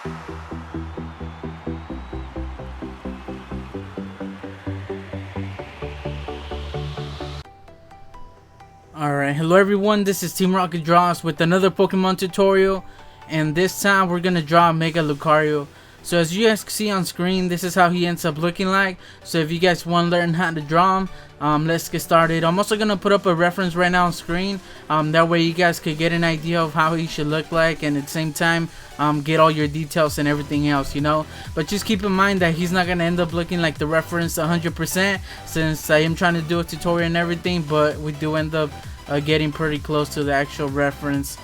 Alright, hello everyone, this is Teamrocketdraws with another Pokemon tutorial, and this time we're gonna draw Mega Lucario. So as you guys can see on screen, this is how he ends up looking like. So if you guys want to learn how to draw him, let's get started. I'm also gonna put up a reference right now on screen, that way you guys could get an idea of how he should look like, and at the same time get all your details and everything else, you know. But just keep in mind that he's not gonna end up looking like the reference 100%, since I am trying to do a tutorial and everything, but we do end up getting pretty close to the actual reference.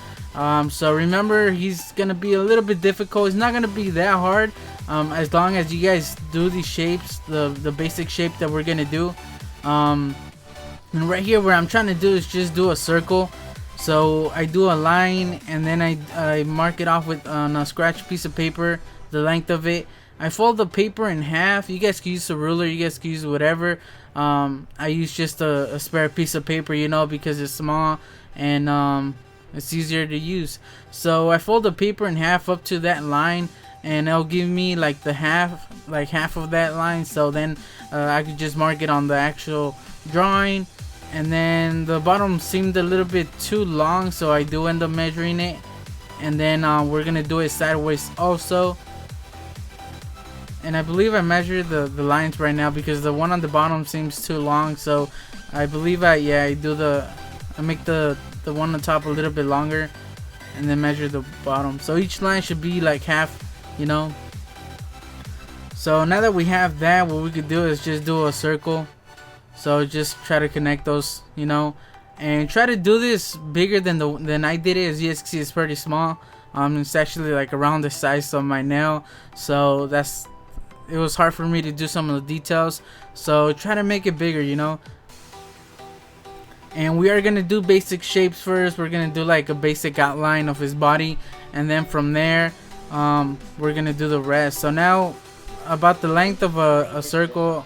So remember, he's gonna be a little bit difficult. It's not gonna be that hard, as long as you guys do these shapes, the basic shape that we're gonna do. And right here, what I'm trying to do is just do a circle. So I do a line, and then I mark it off with on a scratch piece of paper, the length of it. I fold the paper in half. You guys can use a ruler, you guys can use whatever. I use just a spare piece of paper, you know, because it's small and it's easier to use. So I fold the paper in half up to that line, and it'll give me like the half of that line. So then I could just mark it on the actual drawing. And then the bottom seemed a little bit too long, so I do end up measuring it. And then we're gonna do it sideways also. And I believe I measured the lines right now, because the one on the bottom seems too long. So I believe I make the one on top a little bit longer, and then measure the bottom. So each line should be like half, you know. So now that we have that, what we could do is just do a circle. So just try to connect those, you know, and try to do this bigger than I did it. As you guys can see, it's pretty small. It's actually like around the size of my nail. So it was hard for me to do some of the details. So try to make it bigger, you know. And we are gonna do basic shapes first. We're gonna do like a basic outline of his body, and then from there we're gonna do the rest. So now, about the length of a circle,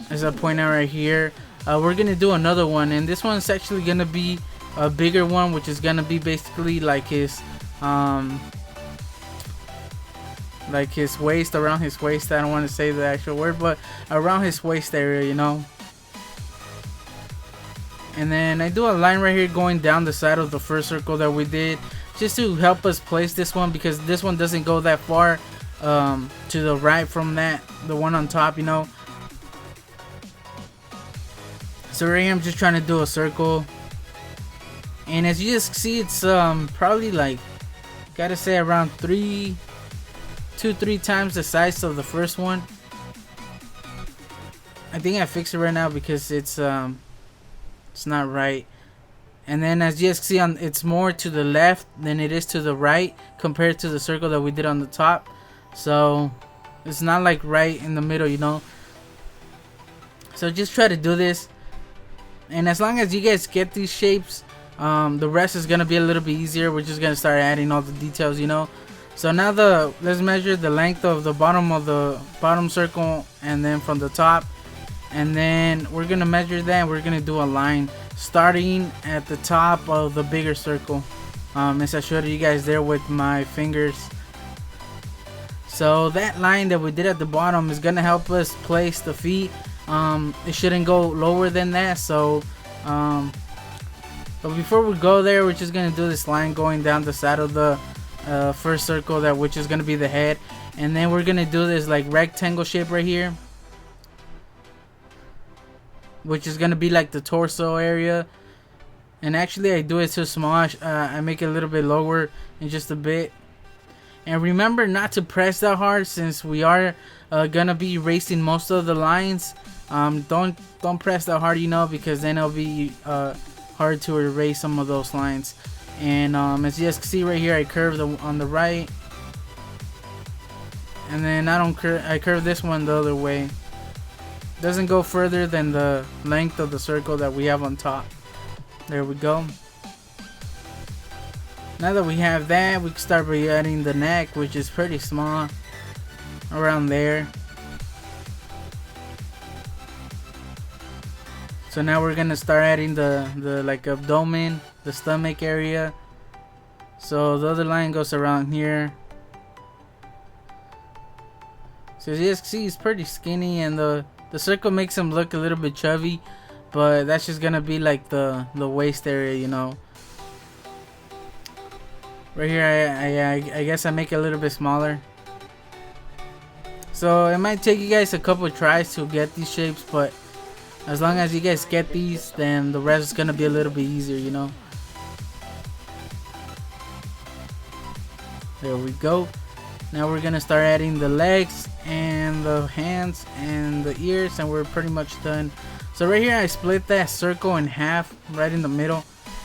as I point out right here, we're gonna do another one, and this one's actually gonna be a bigger one, which is gonna be basically like his waist, around his waist. I don't want to say the actual word, but around his waist area, you know. And then I do a line right here going down the side of the first circle that we did, just to help us place this one, because this one doesn't go that far to the right from the one on top, you know. So right here I'm just trying to do a circle, and as you just see, it's probably like, gotta say, around 2-3 times the size of the first one. I think I fixed it right now because it's not right. And then as you guys see, it's more to the left than it is to the right compared to the circle that we did on the top. So it's not like right in the middle, you know. So just try to do this, and as long as you guys get these shapes, the rest is gonna be a little bit easier. We're just gonna start adding all the details, you know. So now let's measure the length of the bottom circle, and then from the top. And then we're gonna measure that, and we're gonna do a line starting at the top of the bigger circle, as I showed you guys there with my fingers. So that line that we did at the bottom is gonna help us place the feet. It shouldn't go lower than that. So but before we go there, we're just gonna do this line going down the side of the first circle, which is gonna be the head. And then we're gonna do this like rectangle shape right here, which is gonna be like the torso area. And actually I do it too small. I make it a little bit lower in just a bit. And remember not to press that hard, since we are gonna be erasing most of the lines. Don't press that hard, you know, because then it'll be hard to erase some of those lines. And as you guys can see right here, I curve on the right, and then I curve this one the other way. Doesn't go further than the length of the circle that we have on top. There we go. Now that we have that, we can start by adding the neck, which is pretty small, around there. So now we're gonna start adding the like abdomen, the stomach area. So the other line goes around here, So as you guys can see, he's pretty skinny, and the circle makes him look a little bit chubby, but that's just gonna be like the waist area, you know. Right here, I guess I make it a little bit smaller. So it might take you guys a couple of tries to get these shapes, but as long as you guys get these, then the rest is gonna be a little bit easier, you know. There we go. Now we're gonna start adding the legs and the hands and the ears, and we're pretty much done. So right here I split that circle in half right in the middle,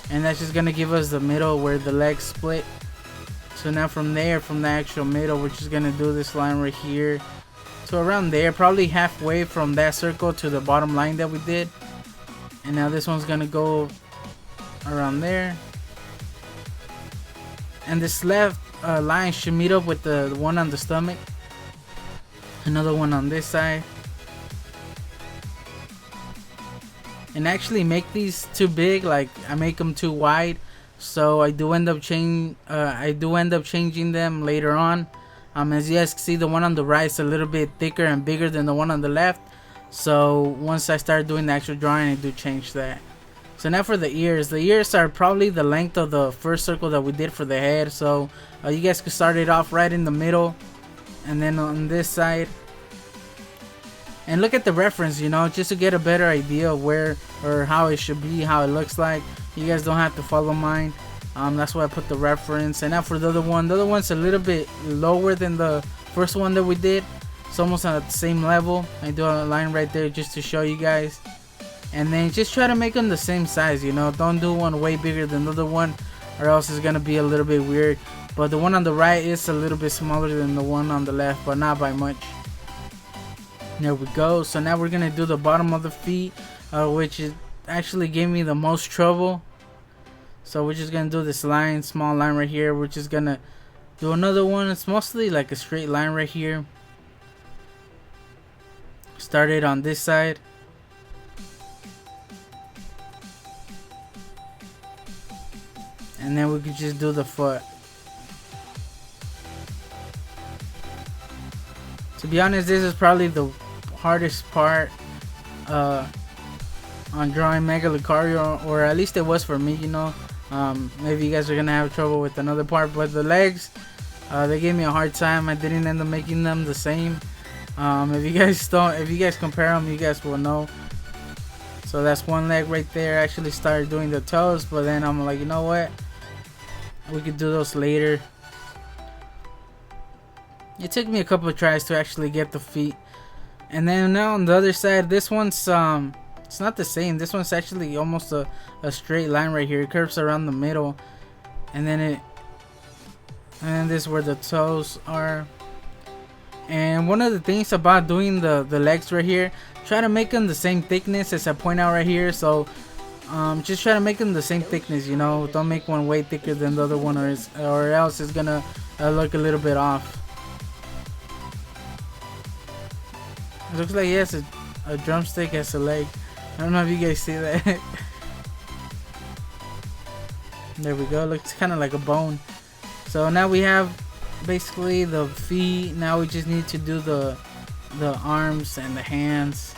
and that's just gonna give us the middle where the legs split. So now from there, from the actual middle, we're just gonna do this line right here. So around there, probably halfway from that circle to the bottom line that we did. And now this one's gonna go around there. And this left line should meet up with the one on the stomach. Another one on this side. And actually make these too big, like I make them too wide. So I do end up changing them later on. As you guys can see, the one on the right is a little bit thicker and bigger than the one on the left. So once I start doing the actual drawing, I do change that. So now for the ears. The ears are probably the length of the first circle that we did for the head. So you guys can start it off right in the middle, and then on this side. And look at the reference, you know, just to get a better idea of where or how it should be, how it looks like. You guys don't have to follow mine. That's why I put the reference. And now for the other one's a little bit lower than the first one that we did. It's almost on the same level. I do a line right there just to show you guys. And then just try to make them the same size, you know. Don't do one way bigger than the other one, or else it's gonna be a little bit weird. But the one on the right is a little bit smaller than the one on the left, but not by much. There we go. So now we're gonna do the bottom of the feet, which is actually gave me the most trouble. So we're just gonna do this line, small line right here. We're just gonna do another one. It's mostly like a straight line right here. Start it on this side. And then we could just do the foot. To be honest, this is probably the hardest part on drawing Mega Lucario, or at least it was for me, you know. Maybe you guys are gonna have trouble with another part, but the legs, they gave me a hard time. I didn't end up making them the same. If you guys compare them, you guys will know. So that's one leg right there. I actually started doing the toes, but then I'm like, you know what? We could do those later. It took me a couple of tries to actually get the feet. And then now on the other side, this one's it's not the same. This one's actually almost a straight line right here. It curves around the middle, and then this is where the toes are. And one of the things about doing the legs right here, try to make them the same thickness as I point out right here. So just try to make them the same thickness, you know. Don't make one way thicker than the other one, or else it's gonna look a little bit off. It looks like he has a drumstick as a leg. I don't know if you guys see that. There we go. Looks kind of like a bone. So now we have basically the feet. Now we just need to do the arms and the hands.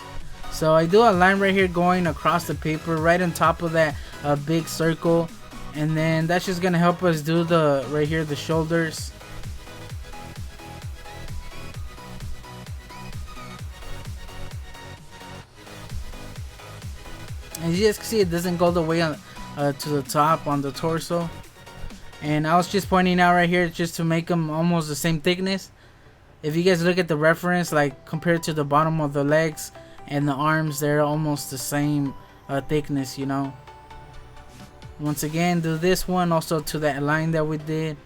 So I do a line right here going across the paper right on top of that big circle, and then that's just gonna help us do the right here the shoulders. As you guys can see, it doesn't go the way on to the top on the torso. And I was just pointing out right here just to make them almost the same thickness. If you guys look at the reference, like compared to the bottom of the legs and the arms, they're almost the same thickness, you know. Once again, do this one also to that line that we did.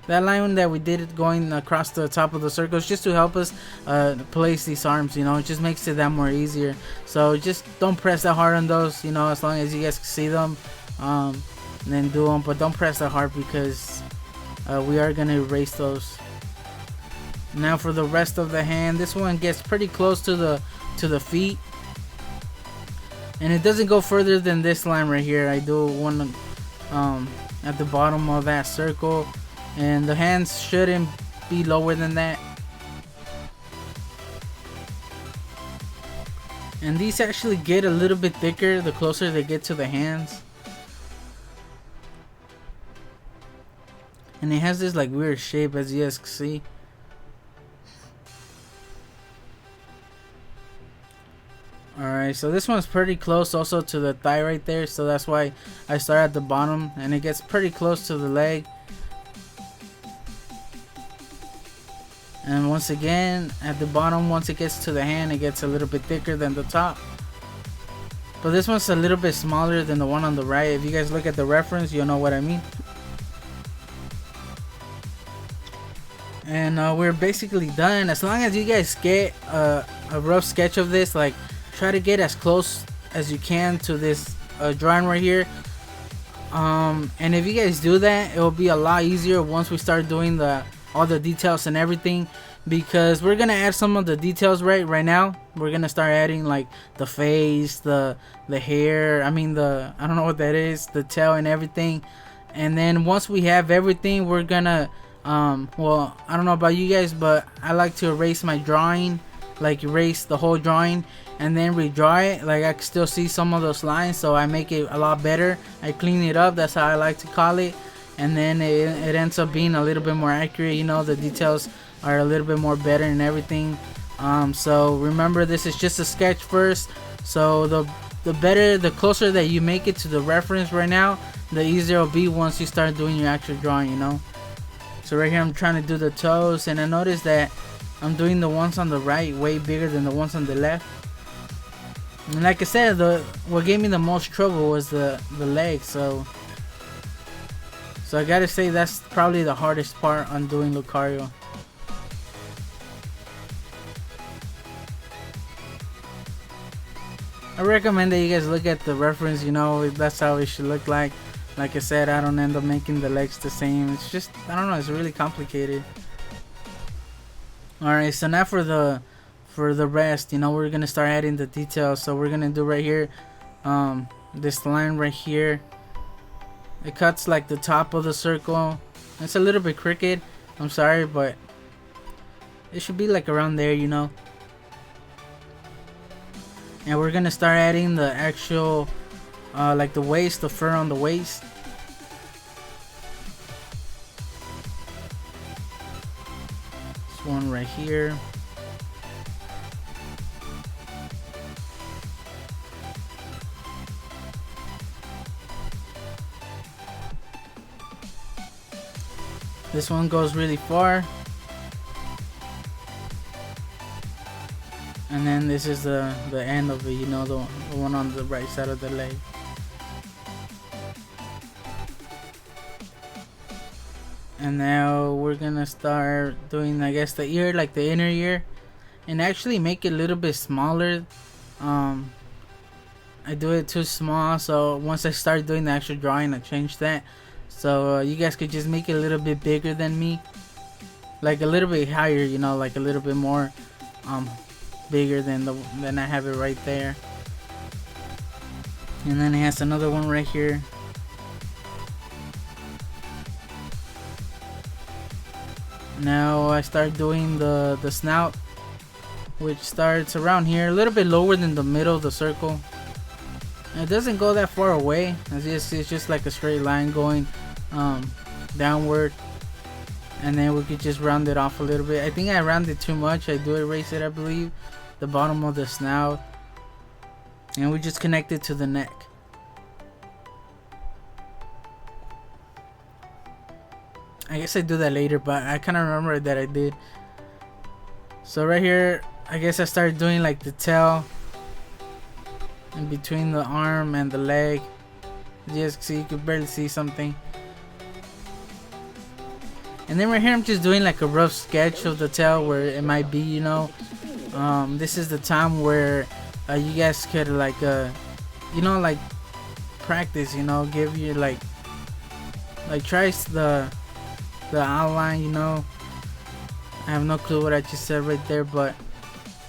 That line that we did going across the top of the circles, just to help us place these arms, you know. It just makes it that more easier. So just don't press that hard on those, you know, as long as you guys can see them. And then do them, but don't press that hard because we are gonna erase those. Now for the rest of the hand, this one gets pretty close to the feet, and it doesn't go further than this line right here. I do one at the bottom of that circle, and the hands shouldn't be lower than that. And these actually get a little bit thicker the closer they get to the hands. And it has this like weird shape, as you guys can see. Alright, so this one's pretty close also to the thigh right there, so that's why I start at the bottom, and it gets pretty close to the leg. And once again, at the bottom, once it gets to the hand, it gets a little bit thicker than the top. But this one's a little bit smaller than the one on the right. If you guys look at the reference, you'll know what I mean. And we're basically done. As long as you guys get a rough sketch of this, like try to get as close as you can to this drawing right here. And if you guys do that, it will be a lot easier once we start doing all the details and everything, because we're gonna add some of the details right now. We're gonna start adding like the face, the hair, I mean I don't know what that is, the tail and everything. And then once we have everything, we're gonna well, I don't know about you guys, but I like to erase my drawing, like erase the whole drawing and then redraw it. Like I can still see some of those lines, so I make it a lot better. I clean it up, that's how I like to call it. And then it ends up being a little bit more accurate, you know, the details are a little bit more better and everything. So remember, this is just a sketch first, so the closer that you make it to the reference right now, the easier it'll be once you start doing your actual drawing, you know. So right here I'm trying to do the toes, and I noticed that I'm doing the ones on the right way bigger than the ones on the left. And like I said, what gave me the most trouble was the legs, so I gotta say that's probably the hardest part on doing Lucario. I recommend that you guys look at the reference, you know, that's how it should look like. Like I said, I don't end up making the legs the same. It's just, I don't know, it's really complicated. Alright, so now for the rest, you know, we're gonna start adding the details. So we're gonna do right here, this line right here. It cuts like the top of the circle. It's a little bit crooked, I'm sorry, but it should be like around there, you know. And we're gonna start adding the actual like the waist, the fur on the waist. This one right here. This one goes really far. And then this is the end of it, you know, the one on the right side of the leg. And now we're gonna start doing, I guess, the ear, like the inner ear, and actually make it a little bit smaller. I do it too small, so once I start doing the actual drawing, I change that. So you guys could just make it a little bit bigger than me, like a little bit higher, you know, like a little bit more bigger than I have it right there. And then it has another one right here. Now I start doing the snout, which starts around here, a little bit lower than the middle of the circle. It doesn't go that far away, as you see, it's just like a straight line going downward. And then we could just round it off a little bit. I think I rounded too much. I do erase it, I believe, the bottom of the snout, and we just connect it to the neck. I guess I do that later, but I kind of remember that I did. So right here, I guess I started doing like the tail in between the arm and the leg. Just see, you could barely see something. And then right here I'm just doing like a rough sketch of the tail where it might be, you know. This is the time where you guys could like you know, like practice, you know, give you like trace the outline, you know. I have no clue what I just said right there, but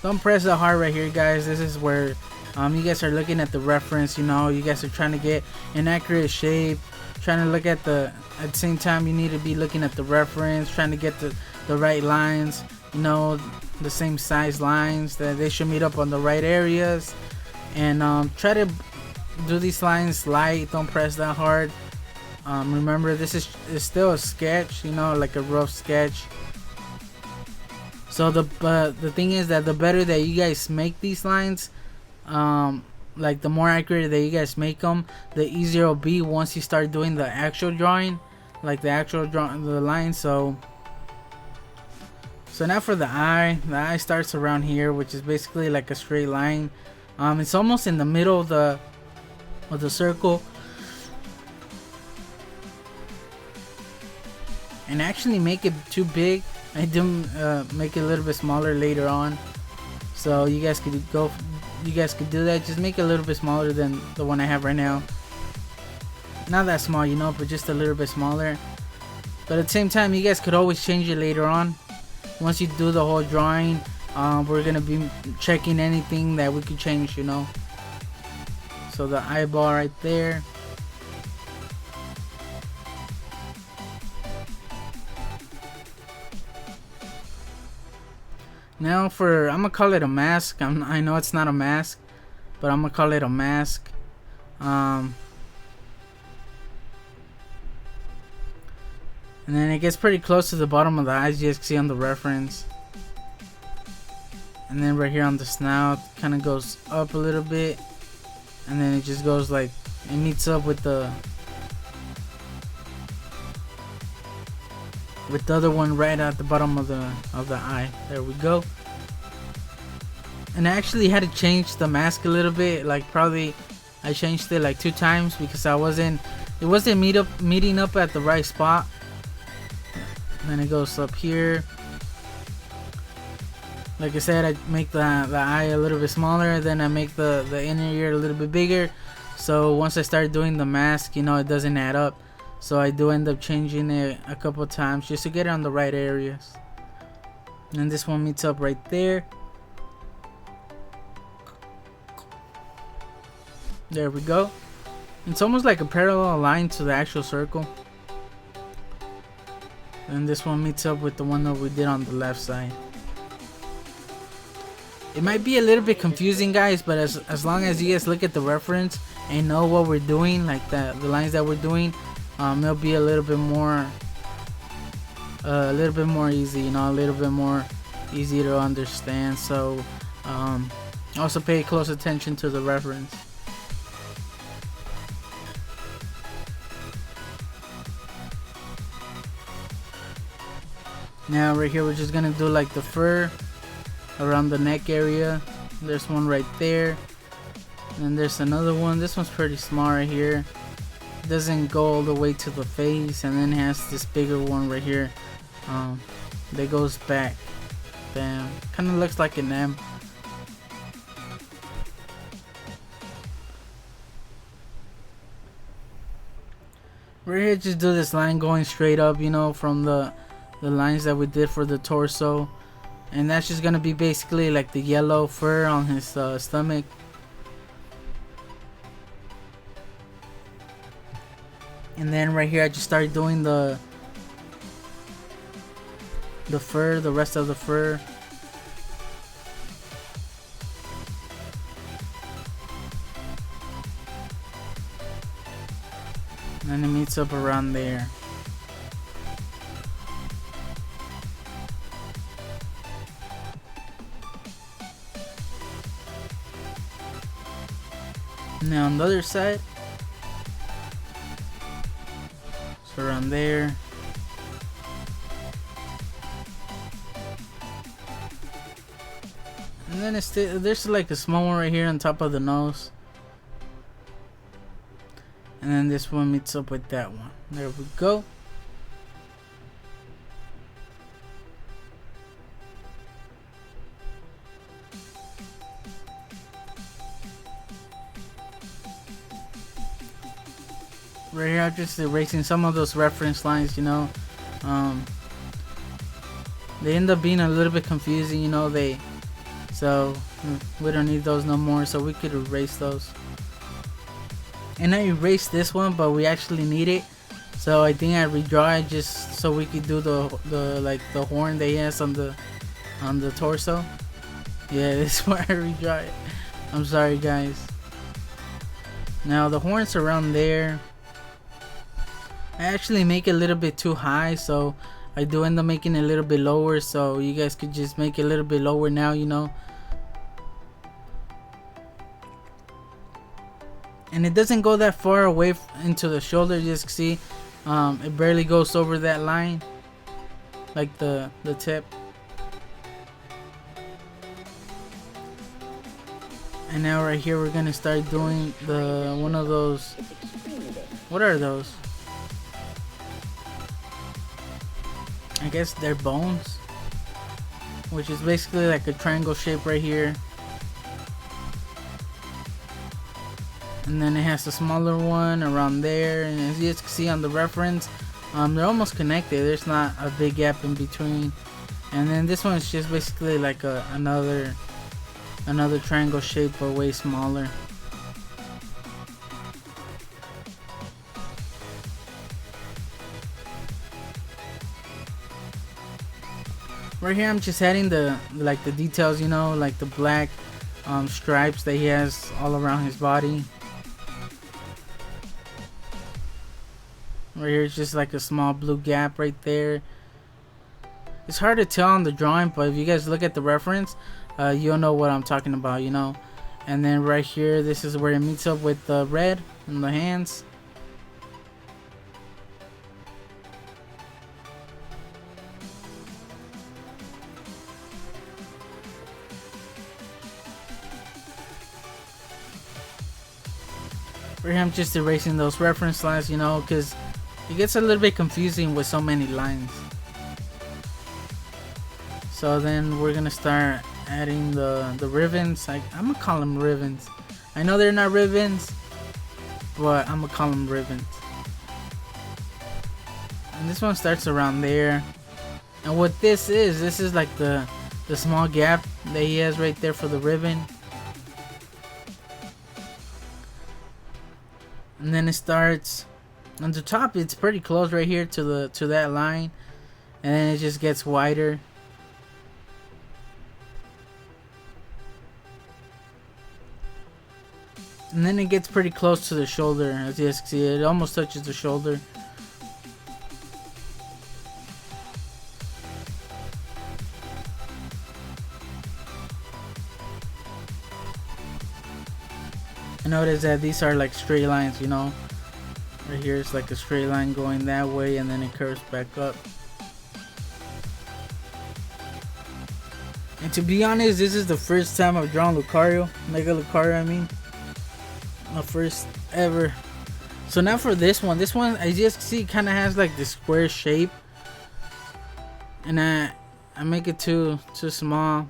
don't press it hard right here, guys. This is where you guys are looking at the reference, you know. You guys are trying to get an accurate shape, trying to look at the same time you need to be looking at the reference, trying to get the right lines, you know, the same size lines, that they should meet up on the right areas. And try to do these lines light, don't press that hard. Remember, this is still a sketch, you know, like a rough sketch. So the thing is that the better that you guys make these lines, like the more accurate that you guys make them, the easier it'll be once you start doing the actual drawing, like the actual the line. So now for the eye starts around here, which is basically like a straight line. It's almost in the middle of the circle. And actually make it too big. I didn't make it a little bit smaller later on, so you guys could do that. Just make it a little bit smaller than the one I have right now. Not that small, you know, but just a little bit smaller. But at the same time, you guys could always change it later on. Once you do the whole drawing, we're gonna be checking anything that we could change, you know. So the eyeball right there. Now I'm gonna call it a mask. I know it's not a mask, but I'm gonna call it a mask. And then it gets pretty close to the bottom of the eyes, you guys can see on the reference. And then right here on the snout, kind of goes up a little bit, and then it just goes like, it meets up with the other one right at the bottom of the eye. There we go. And I actually had to change the mask a little bit, like probably I changed it like 2 times because it wasn't meeting up at the right spot. And then it goes up here. Like I said, I make the eye a little bit smaller, then I make the inner ear a little bit bigger. So once I start doing the mask, you know, it doesn't add up. So I do end up changing it a couple times just to get it on the right areas. And this one meets up right there. There we go. It's almost like a parallel line to the actual circle. And this one meets up with the one that we did on the left side. It might be a little bit confusing, guys, but as long as you guys look at the reference and know what we're doing, like the lines that we're doing, it'll be a little bit more easy, you know, a little bit more easy to understand. So also pay close attention to the reference. Now right here we're just gonna do like the fur around the neck area. There's one right there, and there's another one. This one's pretty small right here. It doesn't go all the way to the face, and then it has this bigger one right here that goes back. Damn, kind of looks like an M. Right here, just do this line going straight up, you know, from the lines that we did for the torso. And that's just gonna be basically like the yellow fur on his stomach. And then right here I just started doing the fur, the rest of the fur. And it meets up around there. Now on the other side, so around there. And then there's like a small one right here on top of the nose. And then this one meets up with that one. There we go. Right here, I'm just erasing some of those reference lines, you know. They end up being a little bit confusing, you know. So we don't need those no more, so we could erase those. And I erased this one, but we actually need it, so I think I redraw it just so we could do the horn that he has on the on the torso. Yeah, this is where I redraw it. I'm sorry guys. Now the horns around there, I actually make it a little bit too high, so I do end up making it a little bit lower, so you guys could just make it a little bit lower now, you know. And it doesn't go that far away into the shoulder. You just see it barely goes over that line, like the tip. And now right here we're gonna start doing the one of those. What are those? I guess they're bones, which is basically like a triangle shape right here. And then it has a smaller one around there, and as you can see on the reference, they're almost connected. There's not a big gap in between. And then this one is just basically like another triangle shape, but way smaller. Right here I'm just adding the details, you know, like the black stripes that he has all around his body. Right here it's just like a small blue gap right there. It's hard to tell on the drawing, but if you guys look at the reference, you'll know what I'm talking about, you know. And then right here, this is where it meets up with the red in the hands. Right here I'm just erasing those reference lines, you know, because it gets a little bit confusing with so many lines. So then we're gonna start adding the ribbons. I'm gonna call them ribbons. I know they're not ribbons, but I'm gonna call them ribbons. And this one starts around there. And what this is like the small gap that he has right there for the ribbon. And then it starts on the top. It's pretty close right here to that line, and then it just gets wider. And then it gets pretty close to the shoulder. As you can see, it almost touches the shoulder. And notice that these are like straight lines, you know. Right here it's like a straight line going that way, and then it curves back up. And to be honest, this is the first time I've drawn Lucario, Mega Lucario I mean. My first ever. So now for this one, as you can see, kind of has like this square shape. And I make it too small.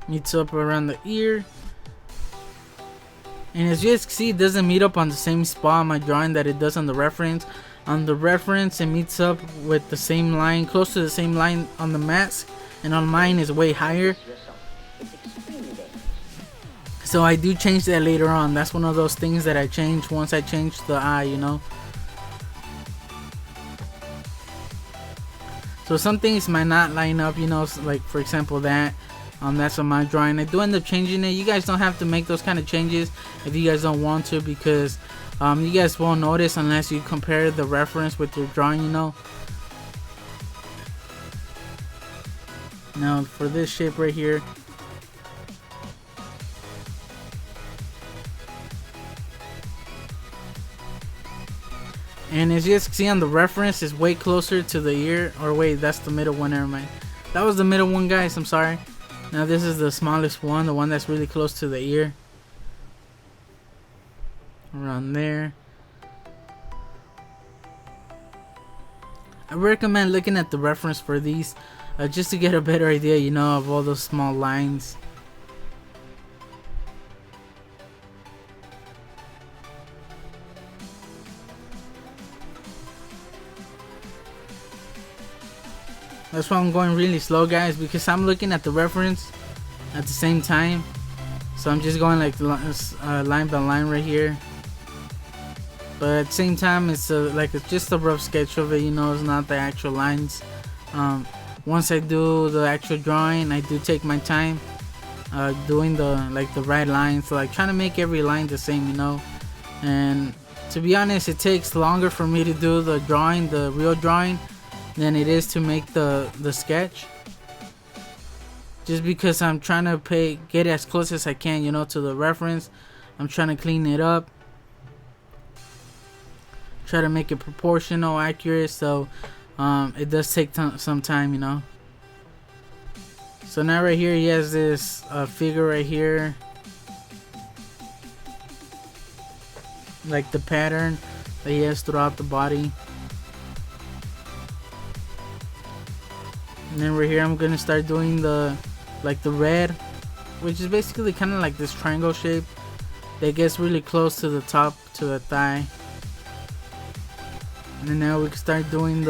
Meets up around the ear. And as you guys can see, it doesn't meet up on the same spot on my drawing that it does on the reference. On the reference, it meets up with the same line, close to the same line on the mask, and on mine is way higher. So I do change that later on. That's one of those things that I change once I change the eye, you know. So some things might not line up, you know, like for example that. That's on my drawing. I do end up changing it. You guys don't have to make those kind of changes if you guys don't want to, because you guys won't notice unless you compare the reference with your drawing, you know. Now for this shape right here, and as you guys can see on the reference, is way closer to the ear. Or wait, that's the middle one. Never mind. That was the middle one, guys. I'm sorry. Now this is the smallest one, the one that's really close to the ear. Around there. I recommend looking at the reference for these, just to get a better idea, you know, of all those small lines. That's why I'm going really slow, guys, because I'm looking at the reference at the same time. So I'm just going like line by line right here. but at the same time it's it's just a rough sketch of it, you know. It's not the actual lines. Once I do the actual drawing, I do take my time doing the right lines, so trying to make every line the same, you know. And to be honest, it takes longer for me to do the drawing, the real drawing, than it is to make the sketch, just because I'm trying to get as close as I can, you know, to the reference. I'm trying to clean it up, try to make it proportional, accurate, so it does take some time, you know. So now right here he has this figure right here, like the pattern that he has throughout the body. And then right here I'm gonna start doing the red, which is basically kind of like this triangle shape that gets really close to the top, to the thigh. And then now we can start doing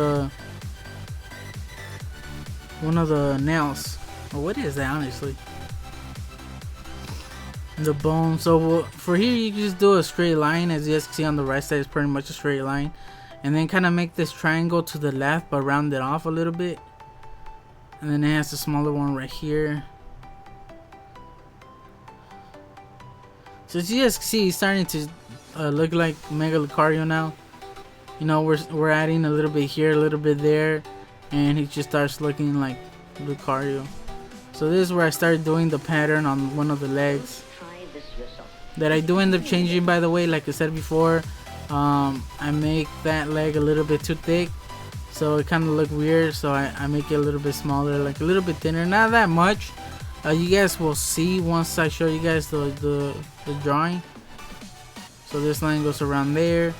one of the nails. Or what is that, honestly? The bone. So for here you can just do a straight line. As you guys can see on the right side, it's pretty much a straight line. And then kind of make this triangle to the left, but round it off a little bit. And then it has a smaller one right here. So as you guys can see, he's starting to look like Mega Lucario now. You know, we're adding a little bit here, a little bit there, and he just starts looking like Lucario. So this is where I started doing the pattern on one of the legs that I do end up changing, by the way. Like I said before, I make that leg a little bit too thick, so it kind of look weird, so I make it a little bit smaller, like a little bit thinner, not that much. You guys will see once I show you guys the drawing. So this line goes around there.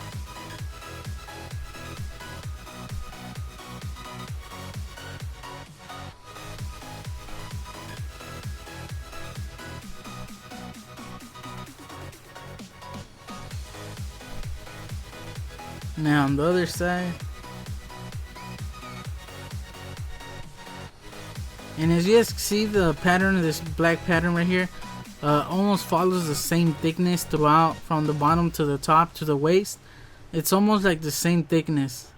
Now on the other side. And as you guys can see, the pattern of this black pattern right here almost follows the same thickness throughout, from the bottom to the top to the waist. It's almost like the same thickness.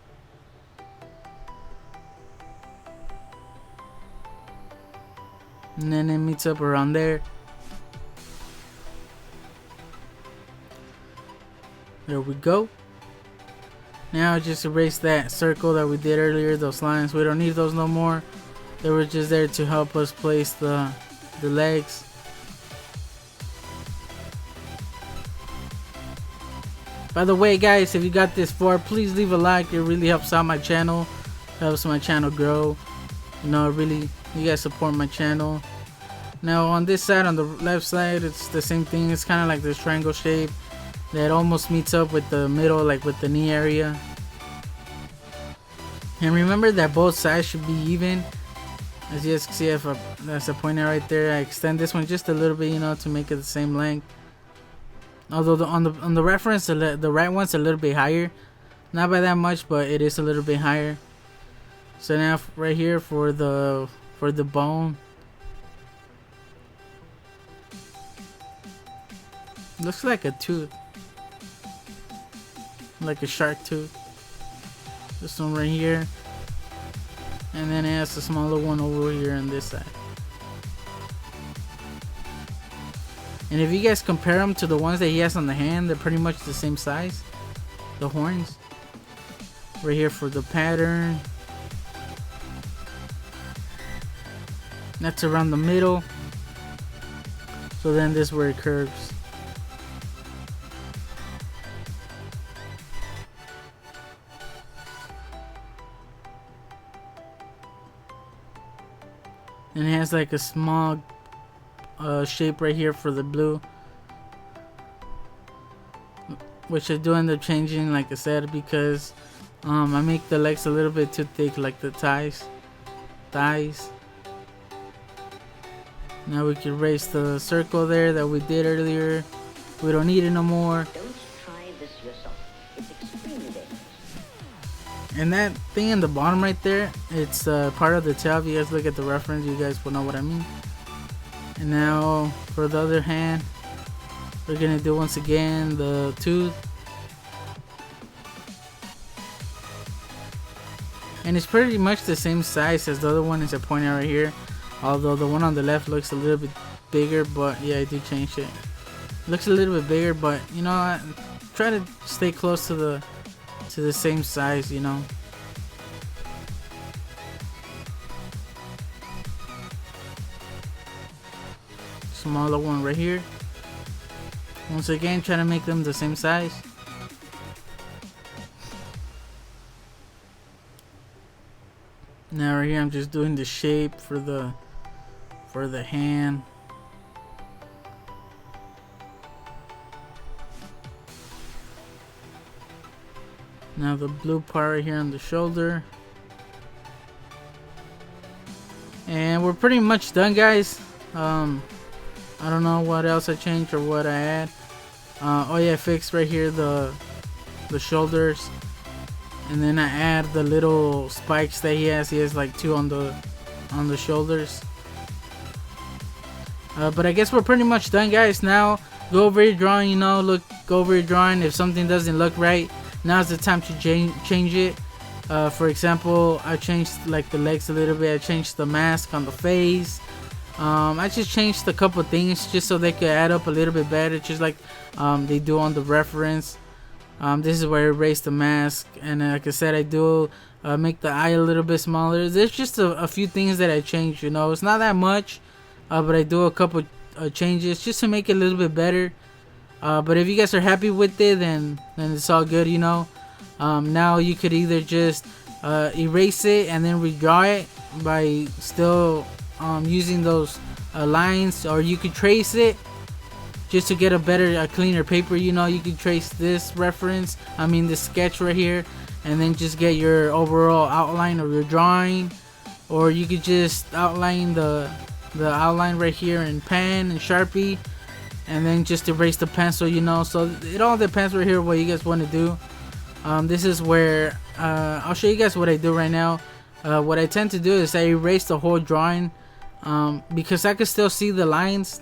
And then it meets up around there. There we go. Now just erase that circle that we did earlier, those lines. We don't need those no more. They were just there to help us place the legs. By the way, guys, if you got this far, please leave a like. It really helps out my channel, helps my channel grow. You know, really, you guys support my channel. Now on this side, on the left side, it's the same thing. It's kind of like this triangle shape that almost meets up with the middle, like with the knee area. And remember that both sides should be even. As you guys can see, that's a pointer right there. I extend this one just a little bit, you know, to make it the same length. Although on the reference, the right one's a little bit higher, not by that much, but it is a little bit higher. So now right here for the bone, looks like a tooth, like a shark tooth. This one right here, and then it has a smaller one over here on this side. And if you guys compare them to the ones that he has on the hand, they're pretty much the same size. The horns right here for the pattern, that's around the middle. So then this is where it curves. And it has like a small shape right here for the blue, which I do end up changing, like I said, because I make the legs a little bit too thick, like the thighs. Now we can erase the circle there that we did earlier. We don't need it no more. Don't try this yourself. It's extremely dangerous. And that thing in the bottom right there, it's part of the tail. If you guys look at the reference, you guys will know what I mean. And now for the other hand, we're gonna do once again the tooth. and it's pretty much the same size as the other one is I pointing out right here, although the one on the left looks a little bit bigger. But yeah, I did change it. Looks a little bit bigger, but you know, I try to stay close to the same size, you know. Smaller one right here. Once again, trying to make them the same size. Now right here, I'm just doing the shape for the hand. Now the blue part right here on the shoulder. And we're pretty much done, guys. I don't know what else I changed or what I add. Oh yeah, I fixed right here the shoulders, and then I add the little spikes that he has. He has like 2 on the shoulders. But I guess we're pretty much done, guys. Now go over your drawing. You know, go over your drawing. If something doesn't look right, now's the time to change it. For example, I changed like the legs a little bit. I changed the mask on the face. I just changed a couple things just so they could add up a little bit better, just like they do on the reference. This is where I erase the mask, and like I said, I do make the eye a little bit smaller. There's just a few things that I changed, you know. It's not that much, but I do a couple changes just to make it a little bit better. But if you guys are happy with it, then it's all good, you know. Now you could either just erase it and then redraw it by still using those lines, or you could trace it just to get a better, cleaner paper. You know, you could trace this reference, this sketch right here, and then just get your overall outline of your drawing. Or you could just outline the outline right here in pen and Sharpie, and then just erase the pencil, you know. So it all depends right here what you guys want to do. This is where I'll show you guys what I do right now. What I tend to do is I erase the whole drawing, because I could still see the lines,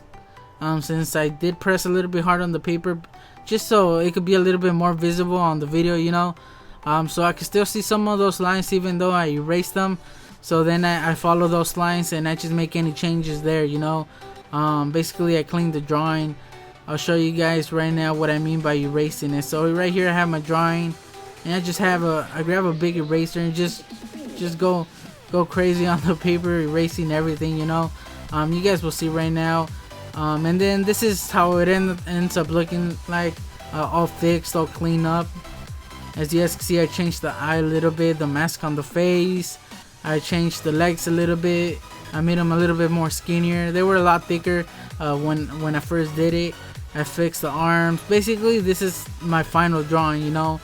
since I did press a little bit hard on the paper, just so it could be a little bit more visible on the video, you know. So I could still see some of those lines even though I erased them. So then I follow those lines and I just make any changes there, you know. Basically I clean the drawing. I'll show you guys right now what I mean by erasing it. So right here I have my drawing, and I just have I grab a big eraser and just go crazy on the paper, erasing everything, you know. You guys will see right now. And then this is how it ends up looking like, all fixed, all cleaned up. As you guys can see, I changed the eye a little bit, the mask on the face. I changed the legs a little bit. I made them a little bit more skinnier. They were a lot thicker when I first did it. I fixed the arms. Basically, this is my final drawing, you know.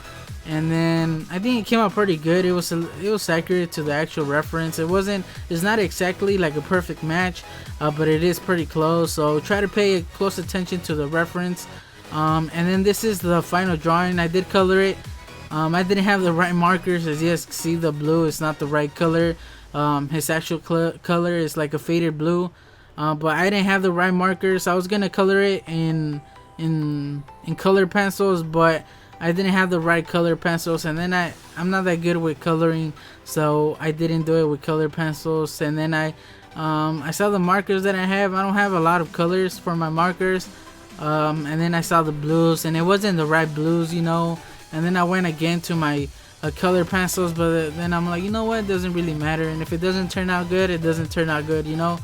And then I think it came out pretty good. It was accurate to the actual reference. It's not exactly like a perfect match, but it is pretty close. So try to pay close attention to the reference. And then this is the final drawing. I did color it. I didn't have the right markers. As you guys can see, the blue is not the right color. His actual color is like a faded blue. But I didn't have the right markers. I was gonna color it in color pencils, but I didn't have the right color pencils, and then I'm not that good with coloring, so I didn't do it with color pencils. And then I saw the markers that I have. I don't have a lot of colors for my markers. And then I saw the blues, and it wasn't the right blues, you know. And then I went again to my color pencils, but then I'm like, you know what, it doesn't really matter, and if it doesn't turn out good, it doesn't turn out good, you know.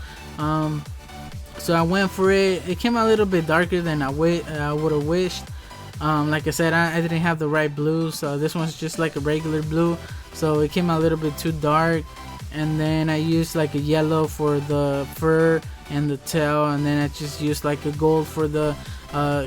So I went for it. It came out a little bit darker than I would have wished. Like I said, I didn't have the right blue, so this one's just like a regular blue, so it came out a little bit too dark. And then I used like a yellow for the fur and the tail, and then I just used like a gold for the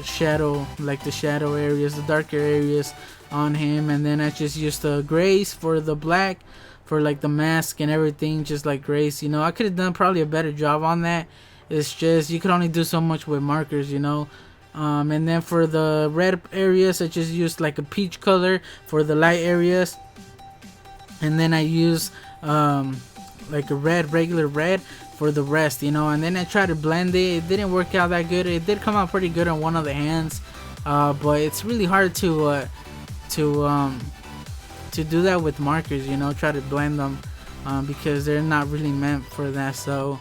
shadow, like the shadow areas, the darker areas on him. And then I just used the grays for the black, for like the mask and everything, just like grays, you know. I could have done probably a better job on that. It's just you could only do so much with markers, you know. And then for the red areas, I just used like a peach color for the light areas, and then I use like a regular red for the rest, you know. And then I tried to blend it. It didn't work out that good. It did come out pretty good on one of the hands, but it's really hard to to do that with markers, you know, try to blend them, because they're not really meant for that. So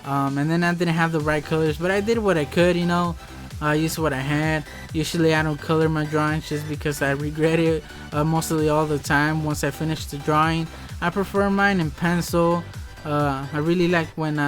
and then I didn't have the right colors, but I did what I could, you know. I used what I had. Usually I don't color my drawings just because I regret it mostly all the time once I finish the drawing. I prefer mine in pencil. I really like when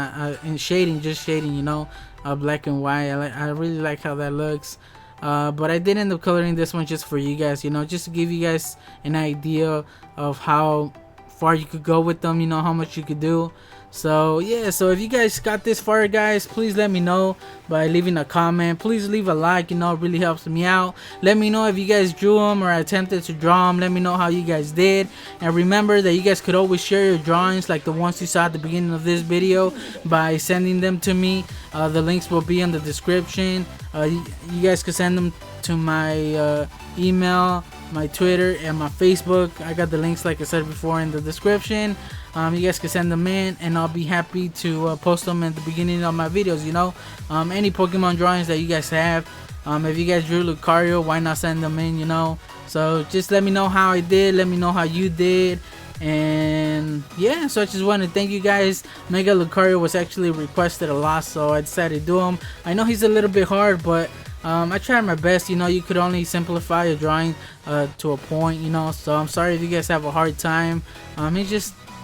in shading, just shading, you know, black and white. I really like how that looks. But I did end up coloring this one just for you guys, you know, just to give you guys an idea of how far you could go with them, you know, how much you could do. So yeah, so if you guys got this far, guys, please let me know by leaving a comment. Please leave a like, you know, it really helps me out. Let me know if you guys drew them or attempted to draw them. Let me know how you guys did. And remember that you guys could always share your drawings like the ones you saw at the beginning of this video by sending them to me. The links will be in the description. You guys could send them to my email, my Twitter, and my Facebook. I got the links, like I said before, in the description. You guys can send them in, and I'll be happy to post them at the beginning of my videos, you know. Any Pokemon drawings that you guys have. If you guys drew Lucario, why not send them in, you know. So just let me know how I did, let me know how you did. And yeah, so I just want to thank you guys. Mega Lucario was actually requested a lot, so I decided to do him. I know he's a little bit hard, but I tried my best, you know. You could only simplify a drawing to a point, you know. So I'm sorry if you guys have a hard time.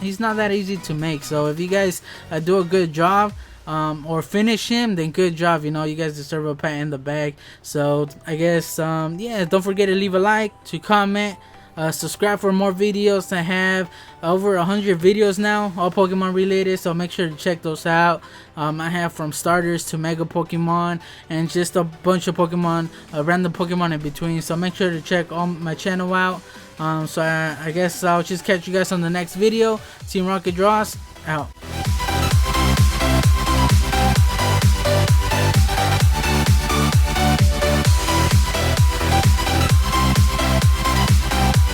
He's not that easy to make. So if you guys do a good job or finish him, then good job, you know. You guys deserve a pat in the bag. So I guess yeah, don't forget to leave a like, to comment, subscribe for more videos. I have over 100 videos now, all Pokemon related, so make sure to check those out. I have from starters to mega Pokemon and just a bunch of Pokemon, random Pokemon in between, so make sure to check all my channel out. So I guess I'll just catch you guys on the next video. Team Rocket Draws out.